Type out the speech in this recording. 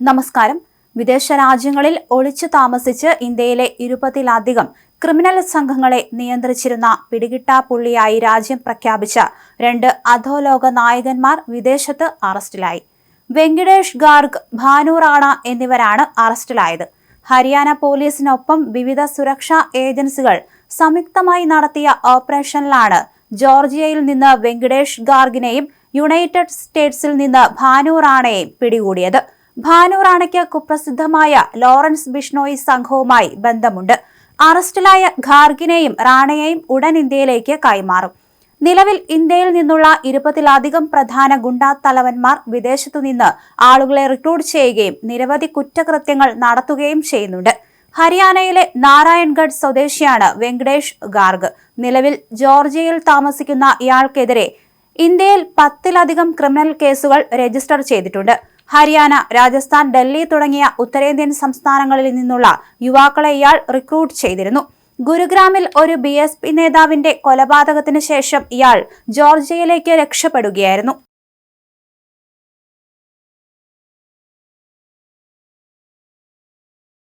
നമസ്കാരം. വിദേശ രാജ്യങ്ങളിൽ ഒളിച്ചു താമസിച്ച് ഇന്ത്യയിലെ 20-ലധികം ക്രിമിനൽ സംഘങ്ങളെ നിയന്ത്രിച്ചിരുന്ന പിടികിട്ടാപ്പുള്ളിയായി രാജ്യം പ്രഖ്യാപിച്ച 2 അധോലോക നായകന്മാർ വിദേശത്ത് അറസ്റ്റിലായി. വെങ്കിടേഷ് ഗാർഗ്, ഭാനു റാണ എന്നിവരാണ് അറസ്റ്റിലായത്. ഹരിയാന പോലീസിനൊപ്പം വിവിധ സുരക്ഷാ ഏജൻസികൾ സംയുക്തമായി നടത്തിയ ഓപ്പറേഷനിലാണ് ജോർജിയയിൽ നിന്ന് വെങ്കിടേഷ് ഗാർഗിനെയും യുണൈറ്റഡ് സ്റ്റേറ്റ്സിൽ നിന്ന് ഭാനു റാണയെയും പിടികൂടിയത്. ഭാനു റാണയ്ക്ക് കുപ്രസിദ്ധമായ ലോറൻസ് ബിഷ്ണോയി സംഘവുമായി ബന്ധമുണ്ട്. അറസ്റ്റിലായ ഖാർഗിനെയും റാണയെയും ഉടൻ ഇന്ത്യയിലേക്ക് കൈമാറും. നിലവിൽ ഇന്ത്യയിൽ നിന്നുള്ള 20-ലധികം പ്രധാന ഗുണ്ടാ തലവന്മാർ വിദേശത്തുനിന്ന് ആളുകളെ റിക്രൂട്ട് ചെയ്യുകയും നിരവധി കുറ്റകൃത്യങ്ങൾ നടത്തുകയും ചെയ്യുന്നുണ്ട്. ഹരിയാനയിലെ നാരായൺഗഡ് സ്വദേശിയാണ് വെങ്കിടേഷ് ഗാർഗ്. നിലവിൽ ജോർജിയയിൽ താമസിക്കുന്ന ഇയാൾക്കെതിരെ ഇന്ത്യയിൽ 10-ലധികം ക്രിമിനൽ കേസുകൾ രജിസ്റ്റർ ചെയ്തിട്ടുണ്ട്. ഹരിയാന, രാജസ്ഥാൻ, ഡൽഹി തുടങ്ങിയ ഉത്തരേന്ത്യൻ സംസ്ഥാനങ്ങളിൽ നിന്നുള്ള യുവാക്കളെ ഇയാൾ റിക്രൂട്ട് ചെയ്തിരുന്നു. ഗുരുഗ്രാമിൽ ഒരു BSP നേതാവിന്റെ കൊലപാതകത്തിന് ശേഷം ഇയാൾ ജോർജിയയിലേക്ക് രക്ഷപ്പെടുകയായിരുന്നു.